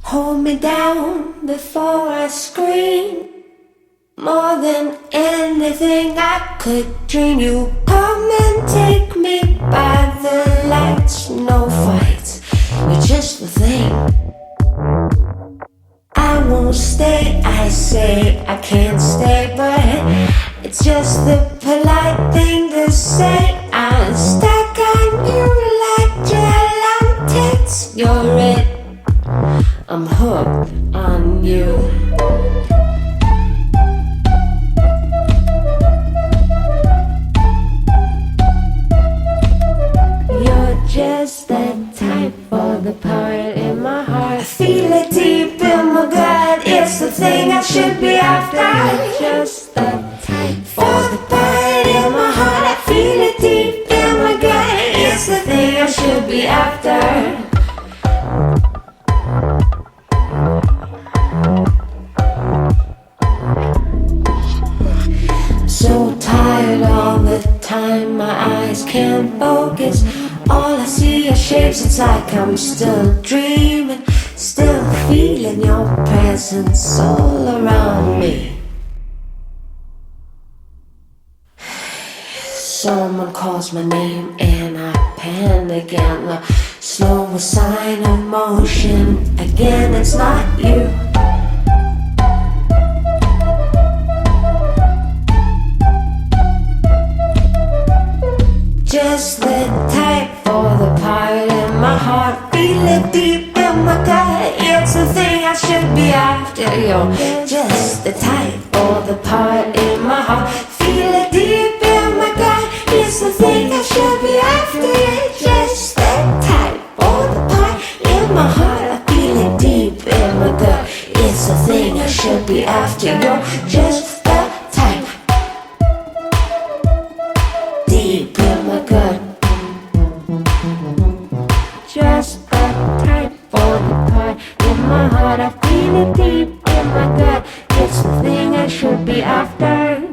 Hold me down before I scream. More than anything I could dream. You come and take me by the lights. No fights, you're just the thing. I won't stay, I say I can't stay, but it's just the polite thing to say. I'm stuck on you like gel on tits. You're it, I'm hooked on you. You're just the type for the part in my heart. I feel it deep in my gut. It's the thing I should be after. You're just the type for the part in my heart. I feel it deep in my gut. It's the thing I should be after. So tired all the time, my eyes can't focus. All I see are shapes, it's like I'm still dreaming. Still feeling your presence all around me. Someone calls my name and I panic again. The slowest sign of motion. Again, it's not you. Just the type for the part in my heart. Feel it deep in my gut. It's the thing I should be after. You're just the type for the part in my heart. Feel it deep in my gut. It's the thing I should be after. You're just the type for the part in my heart. I feel it deep in my gut. It's the thing I should be after. You're just the type. Deep in my gut. Just the type for the part in my heart. I feel it deep in my gut. It's the thing I should be after.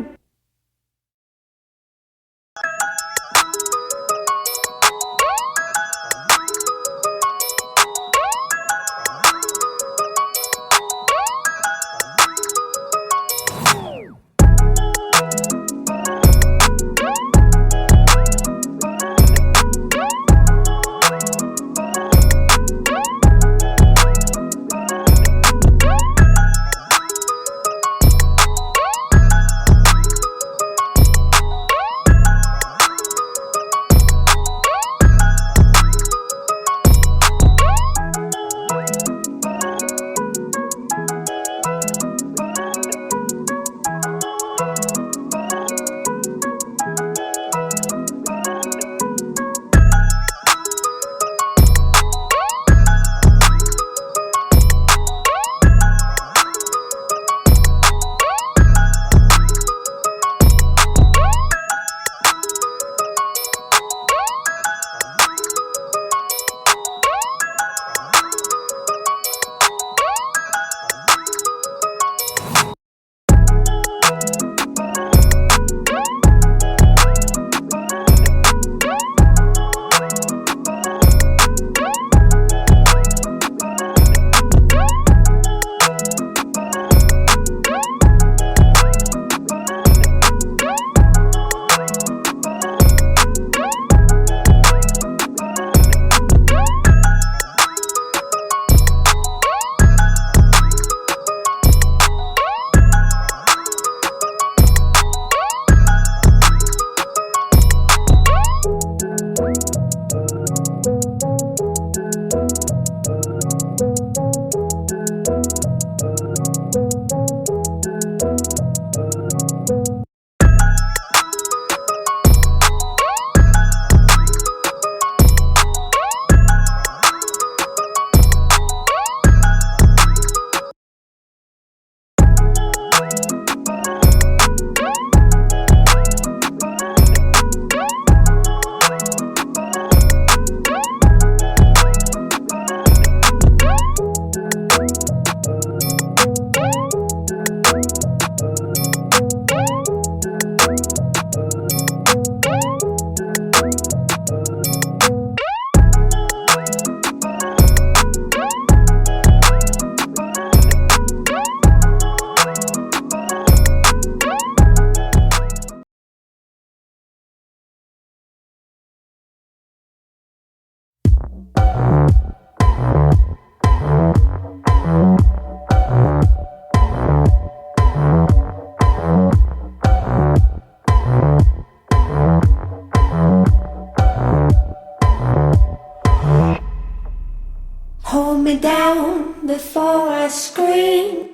slow me down before I scream.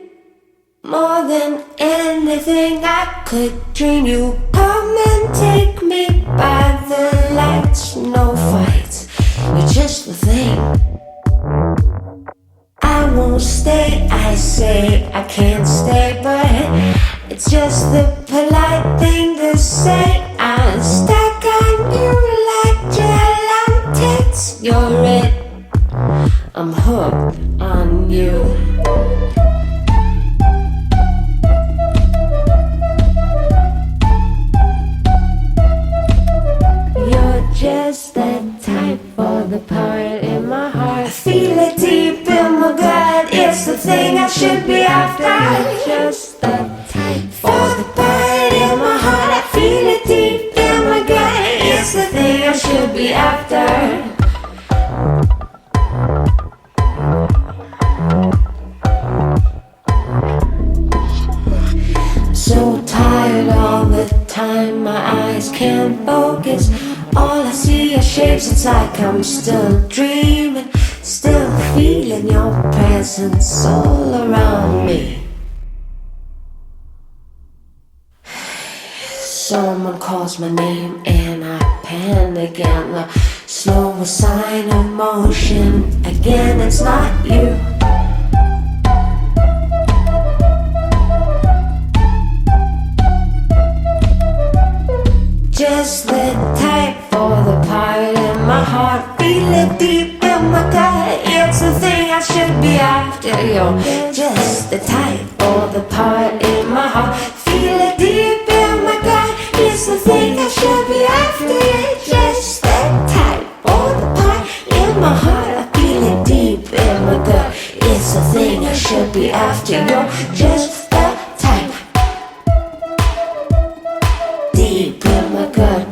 More than anything I could dream. You come and take me by the lights. No fights, you're just the thing. I won't stay, I say I can't stay, but it's just the polite thing to say. I'm stuck on you like gel on tits. You're it, I'm hooked on you. You're just the type for the part in my heart. I feel it deep in my gut. It's the thing I should be after. You're just the type for the part in my heart. I feel it deep in my gut. It's the thing I should be after. So tired all the time, my eyes can't focus. All I see are shapes, it's like I'm still dreaming. Still feeling your presence all around me. Someone calls my name and I panic again. The slowest sign of motion. Again, it's not you. Just the type for the part in my heart. Feel it deep in my gut. It's the thing I should be after. You're just the type for the part in my heart. Feel it deep in my gut. It's the thing I should be after. You're just the type for the part in my heart. I feel it deep in my gut. It's the thing I should be after. You're just the type. Deep in my gut.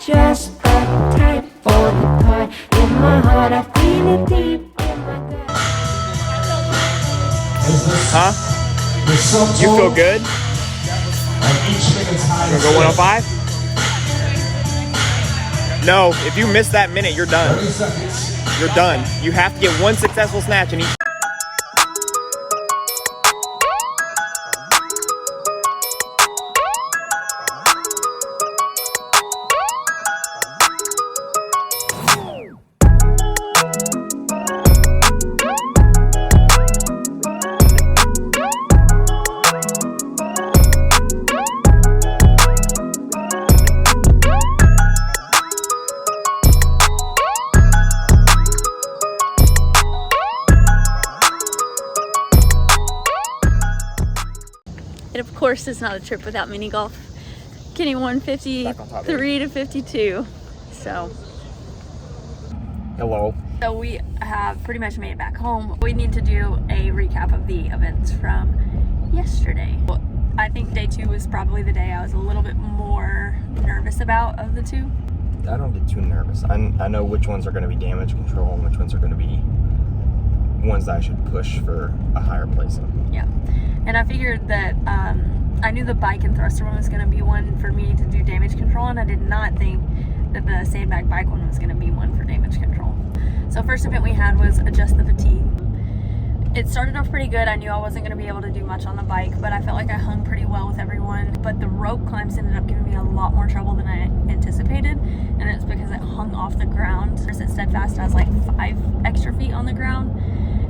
Just the type for the part in my heart. I feel it deep in my gut. Huh? You feel good? You wanna go 105? No, if you miss that minute, you're done. You're done. You have to get one successful snatch in each. It of course is not a trip without mini golf. Kenny won 53 to 52. So Hello. we have pretty much made it back home. We need to do a recap of the events from yesterday. I think day 2 was probably the day I was a little bit more nervous about of the two. I don't get too nervous. I know which ones are going to be damage control and which ones are going to be ones that I should push for a higher placing. Yeah, and I figured that I knew the bike and thruster one was going to be one for me to do damage control, and I did not think that the sandbag bike one was going to be one for damage control. So first event we had was adjust the fatigue. It started off pretty good. I knew I wasn't going to be able to do much on the bike, but I felt like I hung pretty well with everyone. But the rope climbs ended up giving me a lot more trouble than I anticipated, and it's because it hung off the ground. It steadfast has like 5 extra feet on the ground,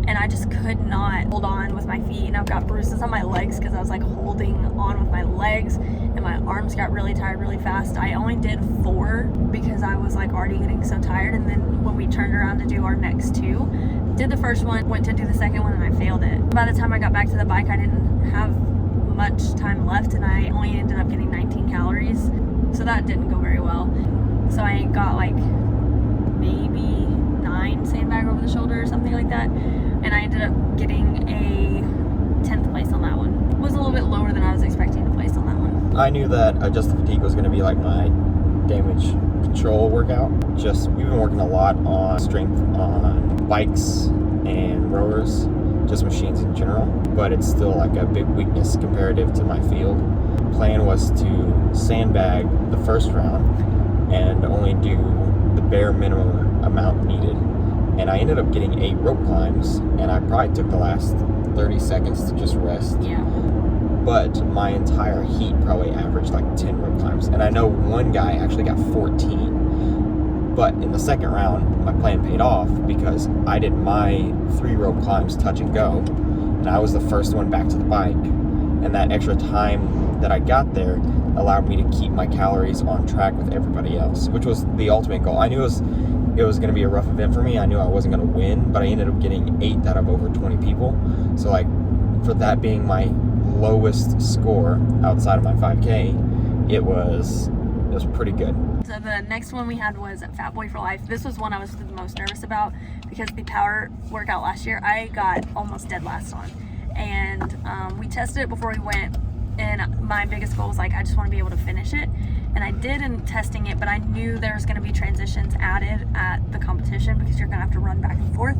and I just could not hold on with my feet, and I've got bruises on my legs because I was like holding on with my legs, and my arms got really tired really fast. I only did 4 because I was like already getting so tired, and then when we turned around to do our next 2, did the first one, went to do the second one, and I failed it. By the time I got back to the bike, I didn't have much time left, and I only ended up getting 19 calories, so that didn't go very well. So I got like maybe 9 sandbag over the shoulder or something like that, and I ended up getting a 10th place on that one. It was a little bit lower than I was expecting to place on that one. I knew that adjust the fatigue was going to be like my damage control workout. We've been working a lot on strength on bikes and rowers, just machines in general, but it's still like a big weakness comparative to my field. Plan was to sandbag the first round and only do the bare minimum amount needed and I ended up getting 8 rope climbs, and I probably took the last 30 seconds to just rest. Yeah. But my entire heat probably averaged like 10 rope climbs, and I know one guy actually got 14. But in the second round, my plan paid off because I did my 3 rope climbs touch and go, and I was the first one back to the bike. And that extra time that I got there allowed me to keep my calories on track with everybody else, which was the ultimate goal. I knew it was going to be a rough event for me. I knew I wasn't going to win, but I ended up getting 8 out of over 20 people. So like, for that being my lowest score outside of my 5K, it was pretty good. So the next one we had was Fat Boy for Life. This was one I was the most nervous about because the power workout last year I got almost dead last on, and we tested it before we went, and my biggest goal was like, I just want to be able to finish it, and I did in testing it, but I knew there was going to be transitions added at the competition because you're going to have to run back and forth,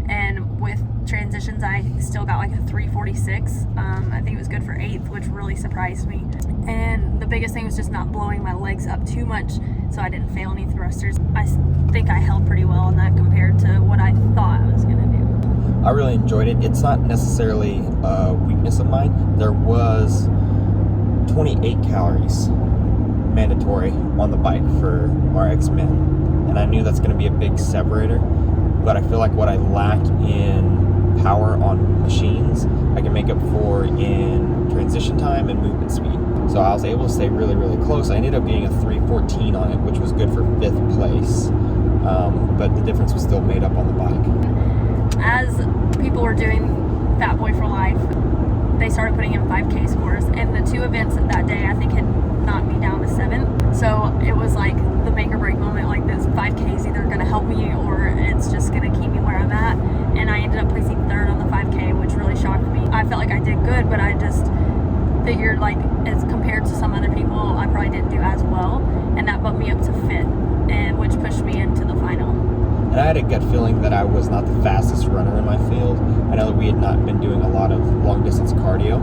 and with transitions I still got like a 3:46. I think it was good for 8th, which really surprised me, and the biggest thing was just not blowing my legs up too much so I didn't fail any thrusters. I think I held pretty well on that compared to what I thought I was going to do. I really enjoyed it. It's not necessarily a weakness of mine. There was 28 calories mandatory on the bike for RX Men, and I knew that's going to be a big separator, but I feel like what I lack in power on machines I can make up for in transition time and movement speed. So I was able to stay really, really close. I ended up getting a 3:14 on it, which was good for 5th place, but the difference was still made up on the bike. As people were doing Fat Boy for Life, they started putting in 5K scores, and the 2 events that day I think had knocked me down to 7th. So it was like the make or break moment, like this 5K is either going to help me or it's just going to keep me where I'm at. And I ended up placing 3rd on the 5K, which really shocked me. I felt like I did good, but I just figured like as compared to some other people, I probably didn't do as well, and that bumped me up to 5th, and which pushed me into the final. And I had a gut feeling that I was not the fastest runner in my field. I know that we had not been doing a lot of long distance cardio.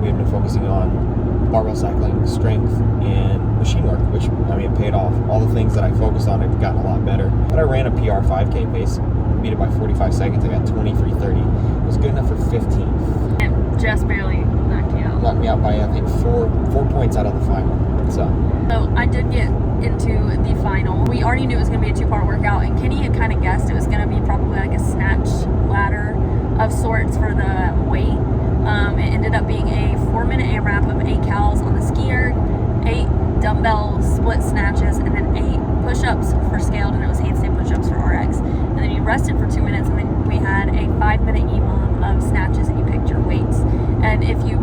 We had been focusing on barbell cycling, strength, and machine work, which, I mean, it paid off. All the things that I focused on have gotten a lot better. But I ran a PR 5K pace, beat it by 45 seconds. I got 23:30. It was good enough for 15th. It just barely knocked you out. Knocked me out by, I think, four points out of the final. So I did get into the final. We already knew it was going to be a 2-part workout, and Kenny had kind of guessed it was going to be probably like a snatch ladder of sorts for the weight. It ended up being a 4-minute AMRAP of 8 cals on the skier, 8 dumbbell split snatches, and then 8 push-ups for scaled, and it was handstand push-ups for RX. And then you rested for 2 minutes, and then we had a 5-minute EMOM of snatches, and you picked your weights. And if you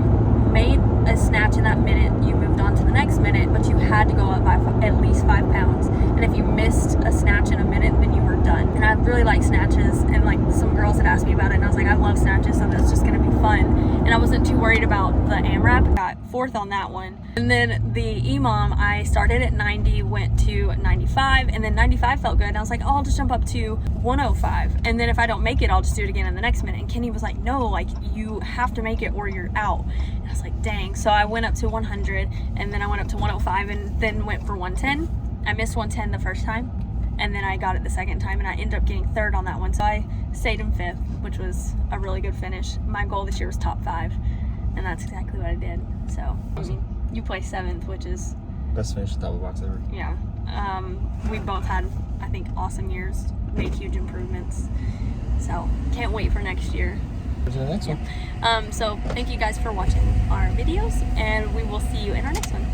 made a snatch in that minute, you moved on to the next minute, but you had to go up by at least 5 pounds. And if you missed a snatch in a minute, then you were done. And I really like snatches, and like some girls had asked me about it, and I was like, I love snatches, so that's just gonna be fun. And I wasn't too worried about the AMRAP. Got 4th on that one. And then the EMOM, I started at 90, went to 95, and then 95 felt good. And I was like, oh, I'll just jump up to 105. And then if I don't make it, I'll just do it again in the next minute. And Kenny was like, no, like you have to make it or you're out. And I was like, dang. So I went up to 100, and then I went up to 105, and then went for 110. I missed 110 the first time, and then I got it the second time, and I ended up getting 3rd on that one. So I stayed in 5th, which was a really good finish. My goal this year was top 5, and that's exactly what I did. So, I mean, you placed 7th, which is best finish at top of the box ever. Yeah. We both had, I think, awesome years, made huge improvements. So, can't wait for next year. To the next one. So, thank you guys for watching our videos, and we will see you in our next one.